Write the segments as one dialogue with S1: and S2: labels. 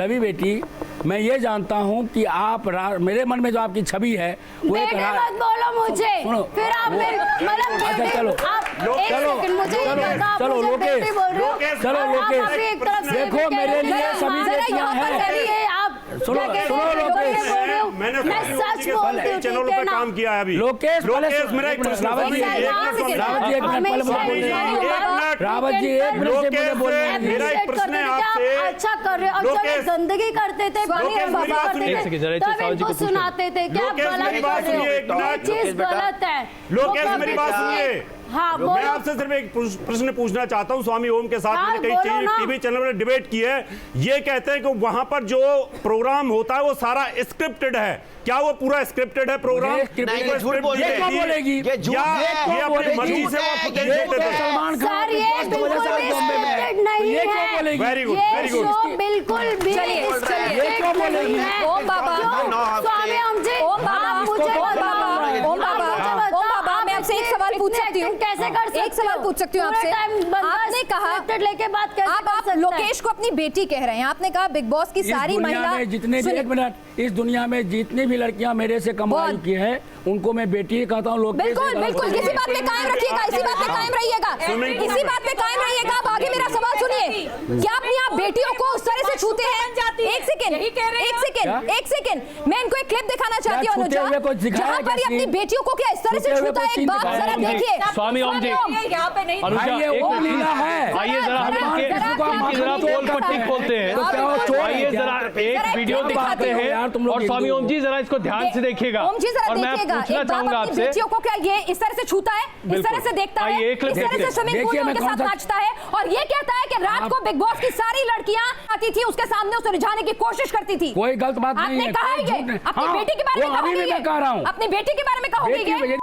S1: लवी बेटी, मैं ये जानता हूँ कि आप मेरे मन में जो आपकी छवि है वो एक
S2: मत बोलो मुझे, फिर आप मतलब
S1: अच्छा चलो चलो लोकेश, देखो मेरे लिए सभी बेटियां हैं। सुनो लोकेश,
S3: मैंने चैनलों पे काम किया है अभी।
S1: लोकेश
S3: मेरा एक प्रश्न,
S1: रावत जी एक मिनट से बोलने,
S3: मेरा एक प्रश्न है आपसे।
S2: अच्छा कर रहे हो, और गंदगी करते थे सुनाते थे, क्या चीज गलत है।
S3: लोकेश मेरी बात सुनिए।
S2: हाँ,
S3: मैं आपसे सिर्फ एक प्रश्न पूछना चाहता हूं। स्वामी ओम के साथ मैंने कई टीवी चैनल पर डिबेट की है। ये कहते हैं कि वहां पर जो प्रोग्राम होता है वो सारा स्क्रिप्टेड है। क्या वो पूरा स्क्रिप्टेड है प्रोग्राम?
S1: ये बोलेगी
S3: या ये अपनी मर्जी से वो फुटेज देते थे?
S1: Salman Khan
S3: very good, very good.
S2: बिल्कुल भी
S1: ये क्यों बोलेगी?
S2: ओम बाबा, स्वामी ओम जी, ओम बाबा,
S4: मैं आपसे एक सवाल पूछ सकती हूँ?
S2: कैसे कर सकते हो?
S4: एक सवाल पूछ सकती हूँ आपसे? आपने कहा
S2: लेके बात कैसे
S4: आप लोकेश को अपनी बेटी कह रहे हैं, आपने कहा बिग बॉस की सारी महिला,
S1: जितने भी, एक मिनट, इस दुनिया में जितनी भी लड़कियां मेरे से कम आयु की है उनको मैं बेटी कहता हूँ।
S4: बिल्कुल बिल्कुल, इसी बात पे कायम रखिएगा, इसी बात पे कायम रहिएगा, इसी बात पे कायम रहिएगा। आप आगे मेरा सवाल सुनिए, क्या अपनी आप बेटियों को उस तरह से छूते हैं? एक सेकेंड, मैं इनको एक क्लिप दिखाना चाहती हूँ अनुजा, जहाँ पर अपनी बेटियों को क्या इस तरह से छूता है। एक बात जरा देखिए।
S5: स्वामी ओम जी,
S2: यहाँ पे नहीं,
S5: आइए जरा हम पोल पट्टी खोलते हैं, आइए जरा एक वीडियो दिखाते हैं और स्वामी ओम जी जरा इसको ध्यान से देखिएगा।
S4: ओम जी जरा देखिएगा,
S5: पूछना चाहूंगा आपसे,
S4: बेटियों को क्या ये इस तरह से छूता है, इस तरह से देखता है, इस तरह से स्विमिंग पूल में उनके साथ नाचता है, और ये कहता है कि रात को बिग बॉस की सारी लड़कियां आती थी उसके सामने, उसे रिझाने की कोशिश करती थी।
S1: कोई गलत बात नहीं है।
S4: आपने कहा ये अपनी बेटी के बारे में कहोगे? अपनी बेटी के बारे में कहोगे?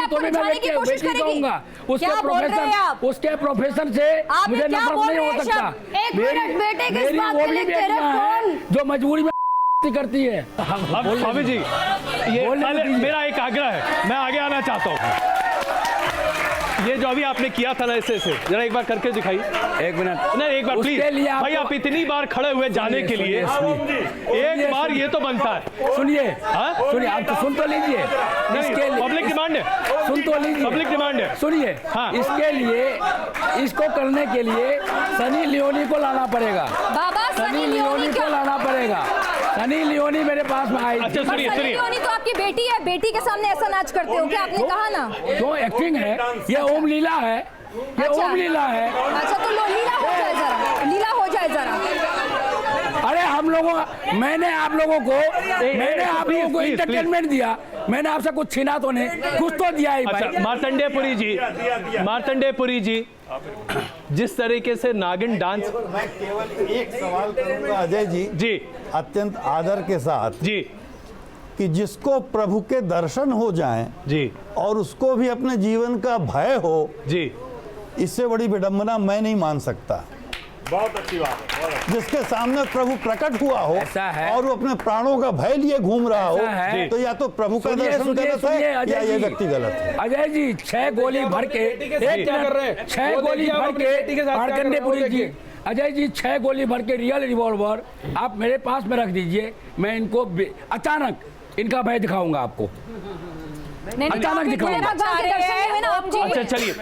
S1: तो मैं बेटी कहूंगा, उसके प्रोफेशन से मुझे नफरत नहीं हो सकता। मेरी वो भी बेटियां हैं जो मजबूरी में करती है।
S5: स्वामी जी, ये मेरा एक आग्रह है, मैं आगे आना चाहता हूँ। ये जो अभी आपने किया था ना, ऐसे जरा एक बार करके दिखाइए।
S1: एक मिनट,
S5: नहीं एक बार प्लीज भाई, आप इतनी बार खड़े हुए जाने के लिए एक बार ये तो बनता है।
S1: सुनिए, आप तो सुन तो लीजिए,
S5: पब्लिक डिमांड है,
S1: सुन तो लीजिए,
S5: पब्लिक डिमांड है।
S1: सुनिए,
S5: हाँ,
S1: इसके लिए, इसको करने के लिए सनी लियोनी को लाना पड़ेगा।
S4: बाबा
S1: सनी लियोनी को लाना पड़ेगा। सनी लियोनी मेरे पास में आई।
S5: अच्छा सुनिए,
S4: सनी लियोनी तो आपकी बेटी है, बेटी के सामने ऐसा नाच करते हो क्या? आपने कहा ना
S1: जो एक्टिंग है, ये ओम लीला है, ये ओम लीला है।
S4: अच्छा तो लीला हो जाए जरा, लीला हो जाए जरा।
S1: अरे मैंने आप लोगों को इंटरटेनमेंट दिया, मैंने आपसे कुछ छीना तो नहीं, कुछ तो दिया ही।
S5: अच्छा मार्तंडेयपुरी जी, जिस तरीके से नागिन डांस,
S6: मैं केवल एक सवाल करूंगा अजय जी, अत्यंत आदर के साथ
S5: जी,
S6: कि जिसको प्रभु के दर्शन हो जाएं
S5: जी
S6: और उसको भी अपने जीवन का भय हो
S5: जी,
S6: इससे बड़ी विडंबना मैं नहीं मान सकता।
S3: बहुत अच्छी बात है।
S6: जिसके सामने प्रभु प्रकट हुआ हो और वो अपने प्राणों का भय लिए घूम रहा हो, तो या तो प्रभु का दर्शन गलत है या ये व्यक्ति गलत है।
S1: अजय जी 6 गोली भर के, 6 गोली भर के मार्कंडेयपुरी जी, अजय जी 6 गोली भर के रियल रिवॉल्वर आप मेरे पास में रख दीजिए, मैं इनको अचानक इनका भय दिखाऊंगा आपको, अचानक दिखाऊंगा।
S5: अच्छा चलिए,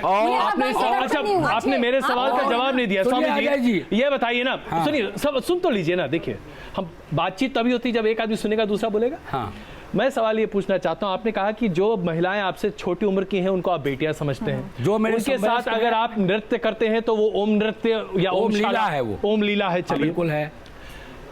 S5: आपने मेरे सवाल का जवाब नहीं दिया। स्वामी जी ये बताइए ना, सुनिए, सब सुन तो लीजिए ना। देखिए, हम बातचीत तभी होती जब एक आदमी सुनेगा दूसरा बोलेगा।
S1: हाँ,
S5: मैं सवाल ये पूछना चाहता हूँ, आपने कहा कि जो महिलाएं आपसे छोटी उम्र की हैं उनको आप बेटियां समझते हैं, जो उनके साथ अगर आप नृत्य करते हैं तो वो ओम नृत्य या ओम लीला है, वो ओम लीला है। चलिए,
S1: बिल्कुल है।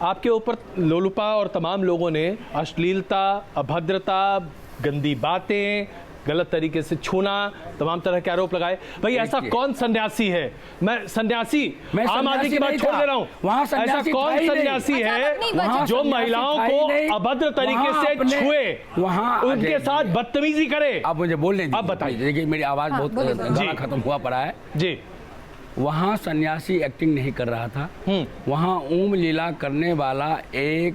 S5: आपके ऊपर लोलुपा और तमाम लोगों ने अश्लीलता, अभद्रता, गंदी बातें, गलत तरीके से छूना, तमाम तरह के आरोप लगाए। भाई ऐसा कौन सन्यासी है? मैं सन्यासी आम आदमी की बात छोड़ दे रहा हूँ, ऐसा कौन सन्यासी है जो महिलाओं को अभद्र तरीके से छुए, वहाँ उनके साथ बदतमीजी करे?
S1: आप मुझे बोलने दीजिए।
S5: अब बताइए।
S1: देखिए मेरी आवाज बहुत गाना खत्म हुआ पड़ा है
S5: जी।
S1: वहाँ सन्यासी एक्टिंग नहीं कर रहा था, वहाँ ओम लीला करने वाला एक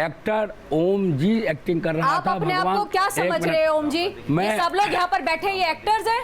S1: एक्टर ओम जी एक्टिंग कर रहा था।
S2: आप अपने आप को क्या समझ रहे हो ओम जी?
S1: मैं
S2: सब लोग यहाँ पर बैठे ये एक्टर्स हैं?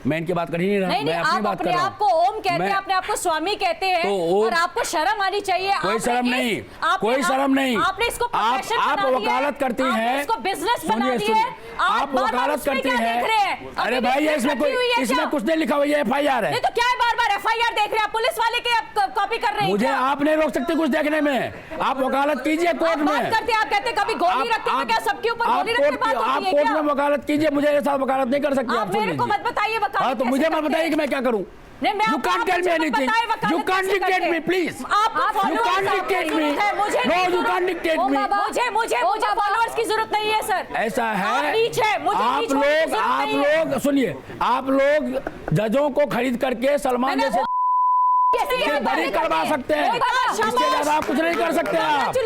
S1: मैं इनकी बात कर ही नहीं रहा,
S4: नहीं
S1: मैं
S4: नहीं,
S1: अपनी
S4: आप
S1: बात कर
S4: अपने
S1: रहा
S4: आप को
S1: हूं।
S4: ओम कहते हैं,
S1: मैं-
S4: अपने आप को स्वामी कहते हैं,
S1: तो ओम-
S4: और आपको शर्म आनी चाहिए।
S1: कोई
S4: आपने
S1: शर्म
S4: इस-
S1: नहीं,
S4: आपने-
S1: कोई शर्म नहीं।
S4: आपने इसको
S1: आप
S4: प्रोफेशन बना दिया है,
S1: वकालत करती
S4: आपने
S1: हैं,
S4: इसको बिजनेस बना
S1: सुनिए,
S4: दिया है,
S1: सुनिए, आप
S4: बार-बार
S1: वकालत
S4: उसमें
S1: करती
S4: क्या
S1: हैं।
S4: देख रहे हैं?
S1: अरे
S4: अभी
S1: भाई,
S4: भी
S1: इसमें
S4: रखी हुई है
S1: कोई, इसमें
S4: क्या?
S1: कुछ नहीं लिखा हुआ, ये FIR है।
S4: नहीं तो क्या है, बार-बार FIR देख रहे हैं आप? पुलिस वाले के आप कॉपी कर रहे हैं
S1: मुझे
S4: क्या?
S1: आप नहीं रोक सकते कुछ देखने में, आप वकालत कीजिए कोर्ट
S4: आप बात
S1: में।
S4: करते हैं, आप कहते हैं कभी गोली रखते हैं, क्या सबके ऊपर गोली रख के बात
S1: आप
S4: होती है
S1: कोर्ट
S4: क्या?
S1: में वकालत कीजिए, मुझे ये साथ वकालत नहीं कर सकती।
S4: आप मेरे को मत बताइए वकालत
S1: हाँ, तो
S4: कैसे
S1: मुझे मत
S4: करते
S1: बताइए
S4: हैं।
S1: कि मैं क्या करूं।
S4: नहीं, मैं
S1: You
S4: आपको
S1: can't tell me
S4: मुझे मत
S1: anything.
S4: बताएं वकालत
S1: You can't
S4: कैसे
S1: dictate
S4: करते
S1: me,
S4: हैं।
S1: please.
S4: आपको
S1: You
S4: followers
S1: can't
S4: की
S1: dictate
S4: जरूरत
S1: me.
S4: है, मुझे
S1: No,
S4: नहीं
S1: you
S4: जरूरत।
S1: can't dictate
S4: O
S1: me.
S4: बाबा, मुझे फॉलोअर्स की जरूरत नहीं है सर।
S1: ऐसा है,
S4: आप नीच है, मुझे
S1: आप
S4: नीच होने की
S1: लोग,
S4: जरूरत
S1: आप
S4: नहीं है।
S1: लोग सुनिए, आप लोग जजों को खरीद करके सलमान
S4: मैंने
S1: जैसे
S4: कैसे
S1: बड़ी करवा सकते हैं, इससे ज्यादा आप कुछ नहीं कर सकते आप।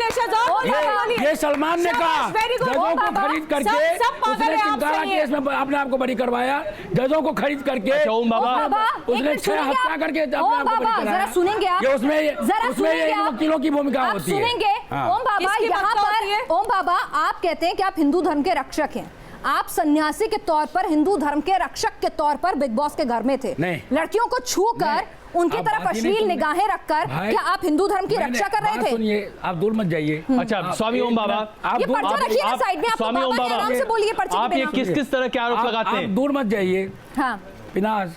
S1: ये सलमान ने कहा, जजों को खरीद करके उसने चिंकारा केस में अपने आप को बड़ी करवाया, जजों को खरीद करके
S5: ओम बाबा,
S1: उसने 6 हत्या करके अपने आप को बड़ी कराया।
S4: जरा सुनेंगे आप,
S1: ये उसमें
S4: जरा
S1: उसमें ये
S4: सुनेंगे आप।
S1: वकीलों की भूमिका
S4: आप
S1: होती है।
S4: सुनेंगे
S1: हाँ।
S4: ओम बाबा,
S2: किसकी
S4: यहाँ
S2: बात होती है?
S4: पर ओम बाबा आप कहते हैं कि आप हिंदू धर्म के रक्षक हैं, आप सन्यासी के तौर पर हिंदू धर्म के रक्षक के तौर पर बिग बॉस के घर में थे,
S1: नहीं।
S4: लड़कियों को छूकर उनकी
S1: आप
S4: तरफ
S1: बात ही नहीं
S4: अश्लील
S1: सुन रहे।
S4: निगाहें रखकर
S1: भाई,
S4: क्या आप हिंदू धर्म की
S1: मैंने
S4: रक्षा कर रहे
S1: बात
S4: थे?
S1: सुनिए, आप दूर मत जाइए।
S5: अच्छा,
S1: आप
S5: स्वामी
S1: एक
S5: ओम बाबा,
S1: मिनट, आप
S4: ये
S1: दूर-
S4: पर्चा रखिए ना
S5: आप-
S4: साइड में, आपको
S5: स्वामी ओम
S4: बाबा
S5: बाबा,
S4: आराम से बोलिए पर्चे
S5: आप
S4: के
S5: ये
S4: बिना।
S5: किस तरह के आरोप लगाते
S1: आप
S5: हैं?
S1: दूर मत जाइए।
S4: हाँ,
S1: पिनाज,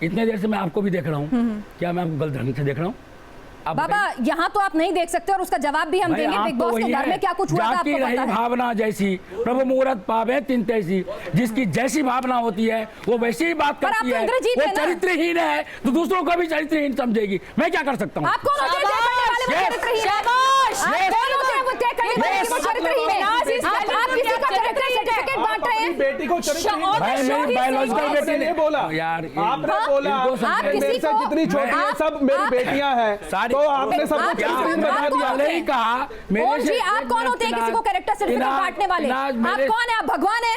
S1: इतने देर से मैं आपको भी देख रहा हूँ, क्या मैं आपको गलत ढंग से देख रहा हूँ? आप
S4: बाबा यहाँ तो आप नहीं देख सकते और उसका जवाब भी हम
S1: भाई,
S4: देंगे।
S1: आप
S4: बिग
S1: तो
S4: बॉस के
S1: वही
S4: घर
S1: है।
S4: में क्या कुछ हुआ था
S1: जाति
S4: आपको
S1: रही
S4: पता है?
S1: भावना जैसी, प्रभु मुहूर्त पावे तिन तैसी, जिसकी जैसी भावना होती है वो वैसी ही बात
S4: पर आप
S1: करती
S4: तो
S1: है।
S4: इंद्रजीत
S1: वो
S4: है ना?
S1: चरित्रहीन है तो दूसरों को भी चरित्रहीन समझेगी। मैं क्या कर सकता हूँ?
S4: आप कौन होते हैं तय करने वाले वो
S1: Yes.
S4: चरित्रहीन है?
S2: शाबाश!
S4: आप कौन होते हैं वो तय करने वाले
S1: Yes.
S4: कि वो चरित्रहीन है?
S2: नाज इस
S4: आप
S2: वजह
S4: किसी
S2: से
S4: का
S2: चरित्रहीन
S4: कैरेक्टर
S2: है।
S4: सर्टिफिकेट बांट रहे हैं?
S7: बेटी को चरित्रहीन
S1: भाई, मेरी बायोलॉजिकल बेटी
S7: आपने
S1: ने
S7: ये बोला
S1: यार,
S7: आपने बोला
S1: इनको समझाइए।
S4: आप किसी
S7: मेरे से
S4: को-
S7: जितनी छोटी है
S4: आप-
S7: सब मेरी
S4: आप-
S7: बेटियां हैं,
S1: सारी-
S7: तो आपने सबको
S4: आप-
S7: चरित्रहीन बता
S4: आप-
S7: दिया।
S1: पहले ही कहा
S4: ओम जी, आप कौन होते हैं किसी को कैरेक्टर सर्टिफिकेट बांटने वाले? आप कौन है? आप भगवान है?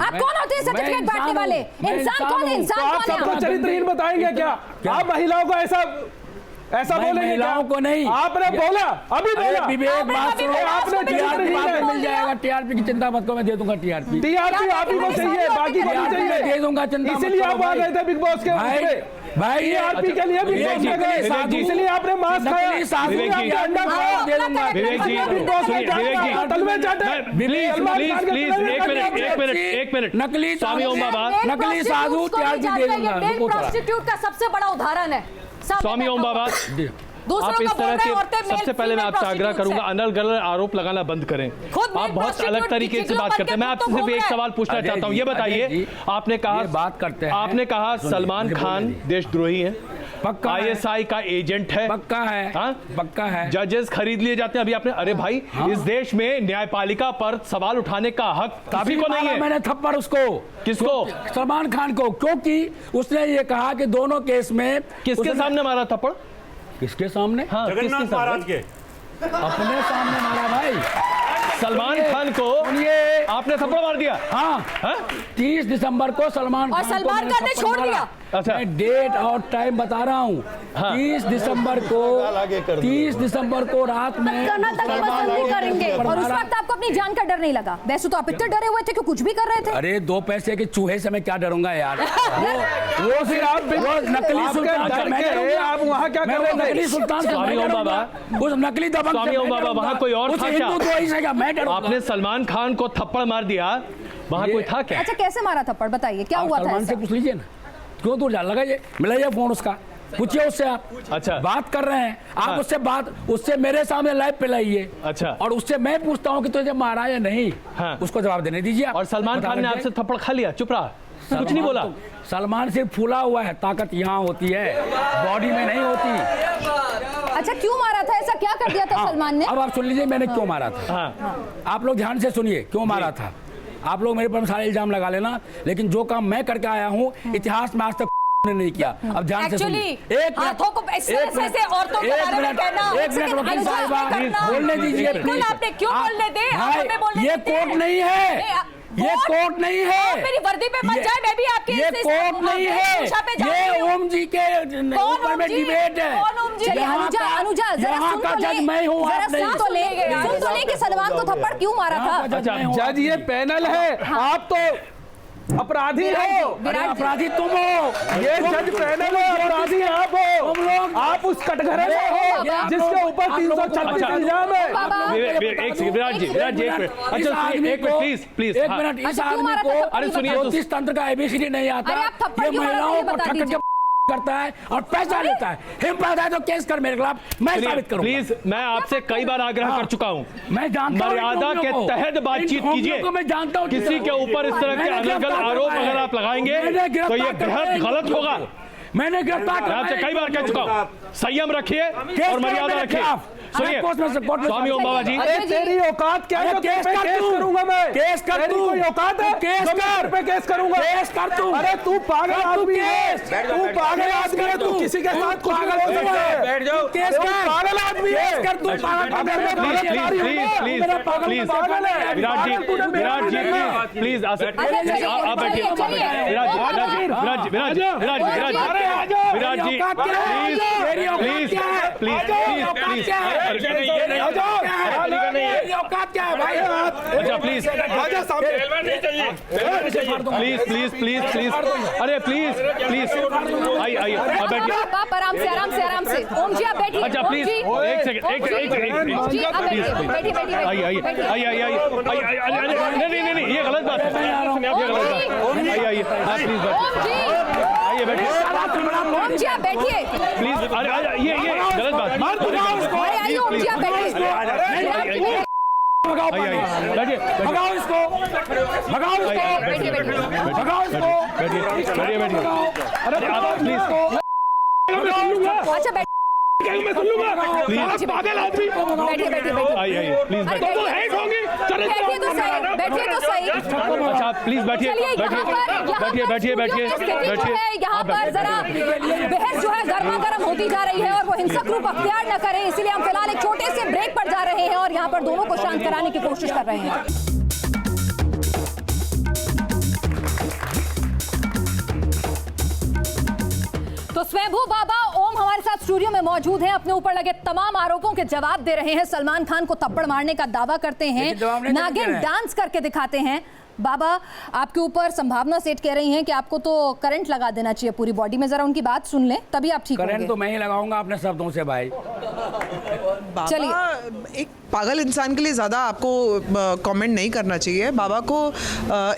S4: आप कौन होते हैं सर्टिफिकेट बांटने वाले? इंसान कौन है? इंसान
S7: तो आप
S4: कौन है?
S7: सबको
S4: आप?
S7: चरित्रहीन बताएंगे क्या? आप महिलाओं को ऐसा
S1: मैं
S7: बोलेंगे क्या?
S1: महिलाओं को नहीं।
S7: आपने बोला, अभी
S1: अरे
S7: बोला
S1: विवेक,
S4: आपने
S1: बात
S4: कभी
S1: सुनो,
S4: बोला,
S1: आपने
S4: उसको भी
S1: TRP
S7: चरित्रहीन
S1: बाद में
S7: बोल
S1: मिल
S4: दिया।
S1: जाएगा। TRP की चिंता मत करो, मैं दे दूंगा TRP।
S7: टीआरपी आप ही को चाहिए, बाकी को नहीं
S1: दे
S7: चाहिए।
S1: दूंगा, चिंता मत
S7: इसीलिए
S1: करो
S7: आप आ
S1: भाई।
S7: गए थे बिग बॉस के
S1: भाई,
S7: उसमें।
S1: भाई,
S7: टीआरपी के लिए बिग बॉस में गए,
S5: विवेक जी,
S7: इसलिए आपने मास्क खाया,
S1: नकली साधु
S7: इसलिए
S5: विवेक जी,
S7: आपने अंडा खाया।
S1: दे दूंगा।
S5: विवेक जी,
S7: बिग बॉस में
S5: विवेक जी,
S7: जाकर तलवे चाटे।
S5: प्लीज
S7: सलमान
S5: प्लीज
S7: खान के
S5: प्लीज
S7: तलवे
S5: एक मिनट
S7: चाटे।
S5: एक मिनट एक मिनट
S1: नकली
S5: स्वामी ओम बाबा,
S1: नकली साधु TRP दे दूंगा। रुको थोड़ा।
S4: प्रोस्टिट्यूट का सबसे बड़ा उदाहरण है।
S5: स्वामी ओम बाबा,
S4: दूसरों
S5: आप
S4: को
S5: इस
S4: बोल
S5: तरह
S4: रहे
S5: के
S4: हैं औरतें मेल
S5: सबसे पहले मैं
S4: फीमेल
S5: आपसे आग्रह
S4: prostitutes
S5: करूंगा,
S4: हैं।
S5: अनल गलत आरोप लगाना बंद करें।
S4: खुद
S5: आप
S4: मेल
S5: बहुत अलग
S4: prostitute
S5: तरीके से
S4: जिगलो
S5: बात
S4: बन
S5: करते हैं।
S4: के
S5: मैं
S4: खुद तो
S5: आपसे सिर्फ
S4: घूम
S5: एक
S4: रहे
S5: सवाल पूछना
S1: अजय
S5: चाहता हूँ,
S1: जी,
S5: ये
S1: अजय
S5: बताइए,
S1: जी,
S5: आपने कहा
S1: ये बात करते हैं।
S5: आपने कहा
S1: सुनिए,
S5: सलमान
S1: मुझे
S5: खान
S1: बोलने दीजिए।
S5: देशद्रोही है,
S1: पक्का है।
S5: ISI का एजेंट है,
S1: पक्का है,
S5: हाँ?
S1: पक्का है।
S5: जजेस खरीद लिए जाते हैं। अभी आपने, अरे भाई, इस देश में न्यायपालिका पर सवाल उठाने का हक किसी को नहीं है।
S1: मैंने थप्पड़ उसको,
S5: किसको?
S1: सलमान खान को, क्योंकि उसने ये कहा कि दोनों केस में
S5: किसके सामने मारा थप्पड़?
S1: किसके सामने?
S5: हाँ, किसके
S3: जगन्नाथ
S5: सामने?
S3: महाराज के
S1: अपने सामने मारा भाई।
S5: सलमान खान को
S1: ये
S5: आपने थप्पड़ मार दिया।
S1: हाँ,
S5: हाँ?
S1: 30 दिसंबर को सलमान
S4: और
S1: खान को
S4: सलमान
S1: मैंने
S4: खान ने
S1: थप्पड़
S4: छोड़
S1: मारा।
S4: दिया।
S5: अच्छा।
S1: मैं डेट और टाइम बता रहा हूँ।
S5: हाँ।
S1: 30 दिसंबर को,
S6: आगे कर दो।
S1: 30 दिसंबर को रात में
S4: करना तक पसंद नहीं करेंगे।
S1: थप्पड़
S4: और उस
S1: मारा।
S4: वक्त आपको अपनी जान का डर नहीं लगा? वैसे तो आप इतने डरे हुए थे कि कुछ भी कर रहे थे।
S1: अरे 2 पैसे के चूहे से मैं क्या डरूंगा यार। वो
S7: फिर आप
S1: वो नकली
S7: आपके
S1: सुल्तान
S7: डर
S1: से मैं
S7: के
S1: डरूंगा।
S7: आप वहाँ क्या
S1: मैं
S7: कर
S1: वो
S7: रहे थे?
S1: नकली सुल्तान से
S5: स्वामी
S1: मैं
S5: ओम
S1: डरूंगा।
S5: बाबा,
S1: उस नकली दबंग से
S5: स्वामी ओम
S1: मैं
S5: बाबा,
S1: डरूंगा।
S5: वहाँ कोई और
S1: उस
S5: था क्या?
S1: हिंदू द्रोही से क्या मैं डरूंगा?
S5: आपने सलमान खान को थप्पड़ मार दिया, वहां कोई था क्या?
S4: अच्छा, कैसे मारा थप्पड़ बताइए, क्या
S1: आप
S4: हुआ था
S1: सलमान से
S4: ऐसा?
S1: पूछ लीजिए ना, क्यों दूर जा लगाइए, मिलाइए फोन उसका, पूछिए उससे। आप
S5: अच्छा।
S1: बात कर रहे हैं आप,
S5: हाँ।
S1: उससे बात, उससे मेरे सामने लाइव पे लाइए।
S5: अच्छा।
S1: और उससे मैं पूछता हूँ कि तुझे मारा या नहीं।
S5: हाँ।
S1: उसको जवाब देने दीजिए आप।
S5: और सलमान
S1: बता
S5: खान ने
S1: दीजिए।
S5: आपसे थप्पड़ खा लिया, चुप रहा, कुछ नहीं बोला?
S1: सलमान सिर्फ फूला हुआ है, ताकत यहाँ होती है, बॉडी में नहीं होती।
S4: अच्छा, क्यों मारा था? ऐसा क्या कर दिया था सलमान ने?
S1: अब आप सुन लीजिए मैंने क्यों मारा था।
S5: हाँ,
S1: आप लोग ध्यान से सुनिए क्यों मारा था। आप लोग मेरे पर सारे इल्जाम लगा लेना, लेकिन जो काम मैं करके आया हूँ इतिहास में आज तक ने नहीं किया। अब ध्यान से
S4: Actually,
S1: सुनिए। एक
S4: हाथों को इस तरह से ऐसे औरतों के बारे में कहना,
S1: एक मिनट वकील
S4: अनुजा
S1: साहिबा,
S4: करना।
S1: बोलने दीजिए
S4: बिल्कुल,
S1: प्लीज।
S4: आपने क्यों बोलने दे? आप
S1: भाई,
S4: हमें बोलने
S1: ये
S4: देते हैं।
S1: कोर्ट नहीं है, ये कोर्ट नहीं है।
S4: आप मेरी वर्दी पे मत जाए, मैं भी आपके
S1: ये कोर्ट नहीं है, ये ओम जी के ऊपर में डिबेट है।
S4: चलिए अनुजा, जरा
S1: यहाँ
S4: सुन
S1: का
S4: तो ले,
S1: जज मैं हूँ,
S4: जरा
S1: आप नहीं।
S4: सुन तो ले कि सलमान को थप्पड़ क्यों मारा था?
S5: अच्छा,
S7: जज ये पैनल है, आप तो अपराधी हो,
S1: अरे अपराधी तुम हो,
S7: ये जज पैनल है, अपराधी आप हो,
S1: तुम लोग
S7: आप उस कटघरे में हो जिसके ऊपर 336 इल्जाम है।
S5: एक सेकंड विराट जी, विराट जी एक मिनट, अच्छा एक मिनट प्लीज प्लीज,
S1: एक मिनट, इस
S4: अच्छा, क्यों
S1: आदमी
S4: मारा
S1: को
S4: था?
S5: अरे सुनिए,
S1: ज्योतिष तंत्र का एबीसीडी नहीं आता,
S4: अरे आप थप्पड़
S1: ये
S4: क्यों मारा था,
S1: महिलाओं
S4: ये
S1: को
S4: बता
S1: ठक
S4: दीजिए।
S1: करता है और पैसा लेता है। हिम्मत है तो केस कर मेरे खिलाफ, मैं साबित करूंगा।
S5: प्लीज, मैं आपसे कई बार आग्रह कर चुका हूं,
S1: मैं जानता हूं
S5: मर्यादा
S1: इन
S5: के
S1: ढोंगियों को।
S5: तहत बातचीत
S1: इन ढोंगियों
S5: कीजिए।
S1: को मैं जानता हूं,
S5: किसी के ऊपर इस तरह के
S1: मैंने
S5: अलग
S1: गिरफ्तार
S5: आरोप
S1: करवाया
S5: अगर
S1: है।
S5: आप लगाएंगे
S1: मैंने
S5: तो
S1: गिरफ्तार
S5: ये
S1: करवाया
S5: बेहद
S1: इन
S5: गलत
S1: लोगों
S5: होगा।
S1: को। मैंने गिरफ्तार
S5: मैं आपसे कई बार कह चुका हूं, संयम रखिए
S1: केस
S5: और
S1: करो
S5: मर्यादा
S1: मेरे
S5: रखिए।
S1: खिलाफ।
S5: सुनिए,
S1: कोर्ट में
S5: स्वामी ओम बाबा जी,
S7: अरे तेरी औकात क्या है?
S1: अरे
S7: जो
S1: केस
S7: तुम पे
S1: कर
S7: केस
S1: तू।
S7: करूंगा मैं,
S1: केस कर
S7: तेरी
S1: तू।
S7: कोई औकात है?
S1: केस
S7: जो मैं
S1: कर।
S7: तेरे पे केस करूंगा,
S1: केस कर तू।
S7: अरे तू पागल
S1: कर तू
S7: आदमी है,
S1: केस।
S7: तू पागल आदमी है, तू किसी के साथ कुछ भी हो सकता है।
S1: बैठ जाओ, केस
S7: तू
S1: कर।
S7: पागल आदमी है,
S1: केस कर तू,
S7: अगर
S1: पागल
S7: मैं
S1: आदमी है।
S7: पागल
S5: प्लीज
S7: आदमी हूं,
S5: प्लीज
S7: मेरा पागल
S5: प्लीज
S7: पागल है।
S5: विराट जी,
S7: पागल तूने मेरा
S5: विराट जी
S7: पागल है।
S5: प्लीज
S4: अच्छा, चलिए,
S5: आप बैठिए,
S4: चलिए, चलिए।
S5: विराट जी, विराट जी, विराट जी, विराट जी, विराट जी, विराट जी,
S1: अरे आ जाओ,
S5: विराट जी,
S1: मेरी औकात क्या है? मेरी औकात
S5: प्लीज
S1: क्या है?
S5: प्लीज
S1: आ जाओ, मेरी औकात
S5: प्लीज
S1: क्या है?
S7: आ जाओ,
S1: मेरी औकात क्या है भाई?
S5: अच्छा प्लीज
S7: आजा सामने।
S5: प्लीज प्लीज प्लीज प्लीज, अरे प्लीज प्लीज आइए आइए, आप बैठिए।
S4: आप आराम से, आराम से, आराम से। ओम जी आप बैठिए।
S5: अच्छा
S4: ओम
S5: प्लीज
S4: जी,
S5: एक सेकंड, एक
S4: जी आप बैठिए, बैठिए, बैठिए,
S5: आइए आइए
S4: बैठिए।
S5: आइए आइए आइए, नहीं नहीं, ये गलत बात है, ये गलत बात है। आइए आइए, आप प्लीज
S4: ओम जी,
S5: आइए बैठिए
S4: ओम जी आप बैठिए।
S5: प्लीज। अरे ये गलत बात,
S4: अरे आइए ओम जी आप बैठिए।
S1: भगाओ,
S5: आइए आइए, बैठिए
S1: भगाओ इसको, भगाओ इसको,
S4: बैठिए, बैठिए।
S1: भगाओ इसको,
S5: बैठिए बैठिए, अरे आप प्लीज
S4: अच्छा बैठिए,
S7: मैं सुन लूंगा, पागल आदमी।
S4: बैठिए, बैठिए।
S5: आइए आइए प्लीज
S4: अरे
S5: बैठिए।
S4: बैठिए तो सही, बैठिए तो सही।
S5: अच्छा प्लीज बैठिए
S4: चलिए यहाँ
S5: बैठिए
S4: पर
S5: बैठिए बैठिए
S4: स्थिति जो
S5: बैठिए।
S4: है यहाँ पर जरा बहस जो है गर्मा गर्म होती जा रही है और वो हिंसक रूप अख्तियार न करे, इसीलिए हम फिलहाल एक छोटे से ब्रेक पर जा रहे हैं और यहाँ पर दोनों को शांत कराने की कोशिश कर रहे हैं। तो स्वयंभू बाबा ओम हमारे साथ स्टूडियो में मौजूद हैं, अपने ऊपर लगे तमाम आरोपों के जवाब दे रहे हैं। सलमान खान को थप्पड़ मारने का दावा करते हैं, नागिन डांस करके दिखाते हैं। बाबा आपके ऊपर संभावना सेठ कह रही हैं कि आपको तो करंट लगा देना चाहिए पूरी बॉडी में, जरा उनकी बात सुन लें तभी आप ठीक होंगे।
S1: करंट तो मैं ही लगाऊंगा अपने शब्दों से भाई।
S8: बाबा एक पागल इंसान के लिए ज़्यादा आपको कमेंट नहीं करना चाहिए। बाबा को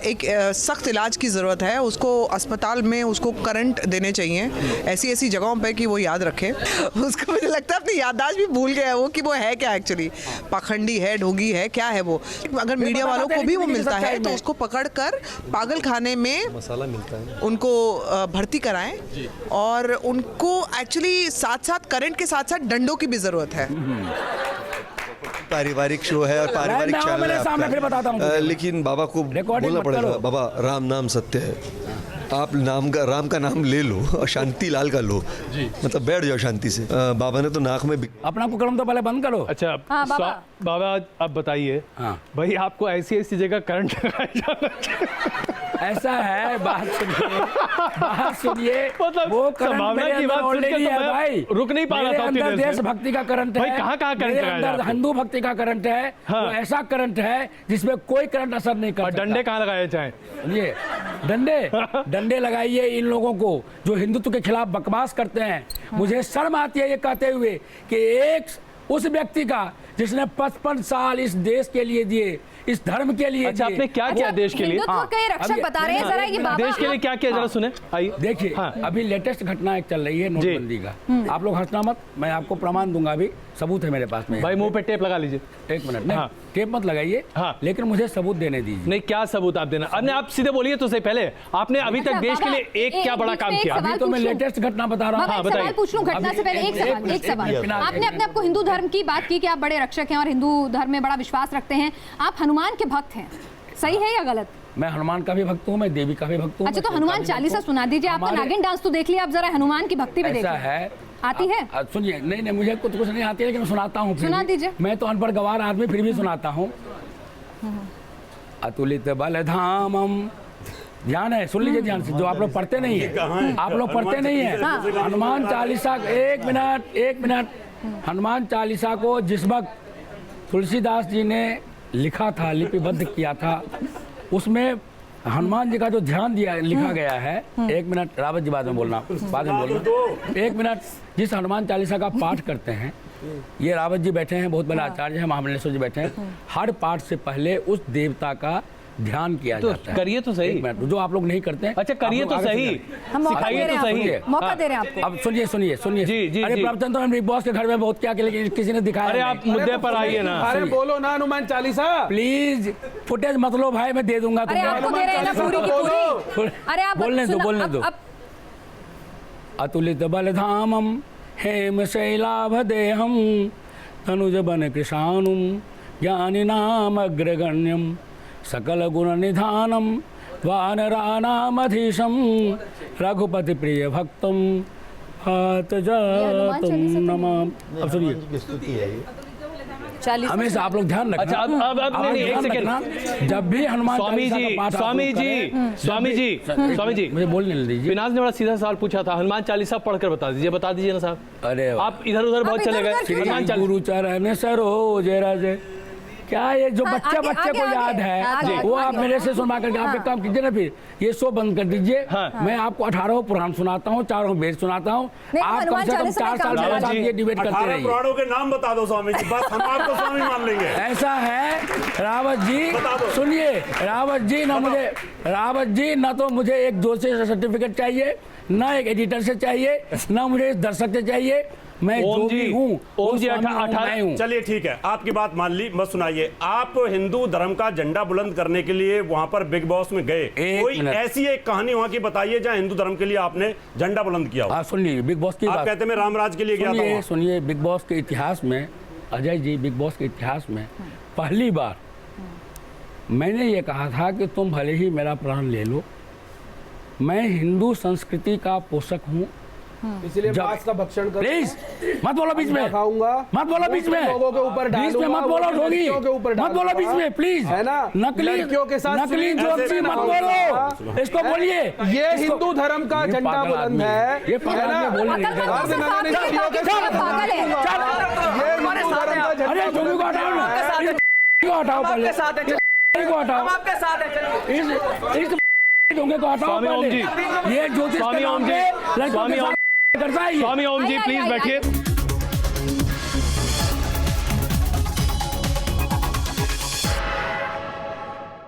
S8: एक सख्त इलाज की ज़रूरत है, उसको अस्पताल में उसको करंट देने चाहिए ऐसी ऐसी जगहों पे कि वो याद रखे। उसको मुझे लगता है अपनी याददाश्त भी भूल गया है वो कि वो है क्या एक्चुअली, पाखंडी है, ढोंगी है, क्या है वो। अगर मीडिया वालों को भी वो मिलता है तो उसको पकड़कर पागल खाने में मसाला मिलता है, उनको भर्ती कराएं और उनको एक्चुअली साथ साथ करंट के साथ साथ डंडों की भी ज़रूरत है।
S9: पारिवारिक शो है और पारिवारिक
S1: मैं
S9: चैनल है
S1: सामने फिर बताता हूं
S9: आपका। लेकिन बाबा को
S1: रिकॉर्डिंग
S9: बोलना
S1: मत
S9: पड़ेगा,
S1: करो।
S9: बाबा राम नाम सत्य है, आप राम का नाम ले लो और शांति लाल का लो, मतलब बैठ जाओ शांति से। बाबा ने तो नाक में
S1: अपना कुकर्म तो पहले बंद करो।
S5: अच्छा
S4: हाँ, बाबा।
S5: बाबा अब बताइए,
S1: हाँ।
S5: भाई आपको ऐसी ऐसी जगह करंट लगाया जाना चाहिए।
S1: ऐसा है, बात सुनिए
S5: मतलब
S1: वो करंट
S5: संभावना
S1: मेरे
S5: की
S1: अंदर
S5: बात सुनकर
S1: ऑलरेडी
S5: तो
S1: है
S5: मैं
S1: भाई।
S5: रुक नहीं पा रहा
S1: मेरे
S5: था
S1: अंदर
S5: उतनी देर से।
S1: देशभक्ति का करंट
S5: भाई
S1: है,
S5: कहाँ करंट
S1: मेरे
S5: लगाया
S1: अंदर
S5: आपको?
S1: हिंदू भक्ति का करंट है।
S5: हाँ।
S1: वो ऐसा करंट है जिसमें कोई करंट असर नहीं कर
S5: और
S1: सकता।
S5: डंडे कहाँ लगाए जाए?
S1: ये डंडे लगाइए इन लोगों को जो हिंदुत्व के खिलाफ बकवास करते हैं। मुझे शर्म आती है ये कहते हुए कि एक उस व्यक्ति का जिसने 55 साल इस देश के लिए दिए, इस धर्म के लिए
S5: अच्छा
S1: दिए।
S5: आपने क्या किया देश के लिए?
S4: हिंदुत्व के रक्षक बता रहे हैं, जरा ये बाबा
S5: देश के लिए क्या किया जरा सुने, आइए।
S1: देखिए
S5: हाँ।
S1: अभी लेटेस्ट घटना एक चल रही है नोटबंदी का। आप लोग हंसना मत, मैं आपको प्रमाण दूंगा, अभी सबूत है मेरे पास में।
S5: भाई मुंह पे टेप लगा लीजिए।
S1: एक मिनट, नहीं
S5: हाँ।
S1: टेप मत लगाइए,
S5: हाँ।
S1: लेकिन मुझे सबूत देने दीजिए।
S5: नहीं क्या सबूत आप देना? अरे आप सीधे बोलिए तो सही, पहले आपने अभी तक
S4: अच्छा,
S5: देश के
S4: बाबा,
S5: लिए एक क्या
S4: एक
S5: बड़ा
S4: बीच
S5: काम
S4: में एक
S5: किया?
S4: सवाल
S1: अभी तो मैं
S4: पूछूं?
S1: लेटेस्ट घटना बता रहा हूँ।
S4: बाबा
S5: हाँ,
S4: एक सवाल
S5: बताइए।
S4: पूछ लूं घटना से पहले, एक सवाल। आपने अपने आपको हिंदू धर्म की बात की कि आप बड़े रक्षक हैं और हिंदू धर्म में बड़ा विश्वास रखते हैं, आप हनुमान के भक्त हैं, सही है या गलत?
S1: मैं हनुमान का भी भक्त हूँ, मैं देवी का भी भक्त हूँ।
S4: अच्छा तो हनुमान चालीसा सुना दीजिए। आपका नागिन डांस तो देख लिया, आप जरा हनुमान की भक्ति भी
S1: ऐसा
S4: देखिए।
S1: है,
S4: आती है?
S1: सुनिए, नहीं मुझे कुछ नहीं आती है, लेकिन मैं सुनाता हूँ।
S4: सुना दीजिए।
S1: मैं तो अनपढ़ गवार आदमी, फिर भी सुनाता हूँ। अतुलित बल धामम, ध्यान है, सुन लीजिए ध्यान से, जो आप लोग पढ़ते नहीं है, आप लोग पढ़ते नहीं है। हनुमान चालीसा, एक मिनट, हनुमान चालीसा को जिस वक्त तुलसीदास जी ने लिखा था, लिपिबद्ध किया था, उसमें हनुमान जी का जो ध्यान दिया लिखा गया है, 1 मिनट रावत जी बाद में बोलना, एक मिनट। जिस हनुमान चालीसा का पाठ करते हैं, ये रावत जी बैठे हैं, बहुत बड़े आचार्य हैं, महामंडलेश्वर जी बैठे हैं, हर पाठ से पहले उस देवता का ध्यान किया जाता है।
S5: करिए तो सही,
S1: एक मिनट, जो आप लोग नहीं करते हैं।
S5: अच्छा करिए तो सही, सिखाइए तो सही,
S4: मौका दे रहे हैं आपको।
S1: अब सुनिए।
S5: जी,
S1: अरे
S5: जी।
S1: प्रवचन तो हम बिग बॉस के घर में बहुत क्या किसी ने दिखाया।
S5: अरे आप मुद्दे पर आइए ना।
S7: अरे बोलो ना हनुमान चालीसा।
S1: प्लीज फुटेज मत लो भाई, मैं दे दूंगा
S4: अरे आपको दे रहे हैं ना पूरी की पूरी। अरे आप
S1: बोलने दो। अतुलित बलधामम हेम शैलाभदेहम तनुज बन कृशानुम ज्ञानिनाम अग्रगण्यम सकल गुण निधानम वानरानामधीशम रघुपति प्रिय भक्तम जातम नमाम। अब सुनिए, हमेशा आप लोग ध्यान रखना।
S5: अच्छा अब नहीं, एक सेकंड। जब भी हनुमान स्वामी जी
S1: मुझे बोलने दीजिए।
S5: विनाश ने बड़ा सीधा सवाल पूछा था, हनुमान चालीसा पढ़कर बता दीजिए ना साहब।
S1: अरे
S5: आप इधर उधर बहुत चले गए।
S1: श्री गुरु चरण सरोज रज, क्या ये जो बच्चे को याद है वो आप मेरे से सुनवा करके आप एक काम कीजिए ना, फिर ये शो बंद कर दीजिए। मैं आपको 18 पुराण सुनाता हूँ, 4 वेद सुनाता हूँ। आप कम से कम 4 साल मेरे साथ ये डिबेट करते रहिए।
S3: पुराणों के नाम बता दो स्वामी जी, बस हम आपको स्वामी मान लेंगे।
S1: ऐसा है रावत जी, सुनिए रावत जी, ना तो मुझे एक जोशी से सर्टिफिकेट चाहिए, ना एक एडिटर से चाहिए, ना मुझे दर्शक से चाहिए। मैं जो भी हूँ,
S5: ओम जी 18
S3: चलिए ठीक है, आपकी बात मान ली। बस सुनाइए, आप हिंदू धर्म का झंडा बुलंद करने के लिए वहां पर बिग बॉस में गए, कोई ऐसी एक कहानी वहां की बताइए जहां हिंदू धर्म के लिए आपने झंडा बुलंद किया हो।
S1: सुनिए बिग बॉस की
S3: आप कहते हैं मैं रामराज के लिए गया था।
S1: सुनिए बिग बॉस के इतिहास में, अजय जी, बिग बॉस के इतिहास में पहली बार मैंने ये कहा था कि तुम भले ही मेरा प्राण ले लो, मैं हिंदू संस्कृति का पोषक हूँ,
S7: इसलिए मांस का भक्षण करूंगा।
S1: प्लीज मत बोलो बीच में,
S7: खाऊंगा
S1: मत बोलो बीच में,
S7: लोगों के ऊपर
S1: बीच में मत बोलो ढोगी, मत बोलो बीच में प्लीज,
S7: है ना। लड़कियों के साथ
S1: नकली जोशी मत बोलो, इसको बोलिए।
S7: ये हिंदू धर्म का झंडा बुलंद है,
S1: ये पागल है, बोलने नहीं देगा।
S7: अरे
S1: ढोगी को हटाओ ना, हटाओ पहले, को हटाओ, इस ढोंगे को हटाओ पहले। ये ज्योतिष
S5: स्वामी ओम जी,
S1: करता है।
S5: स्वामी ओम जी प्लीज बैठिए।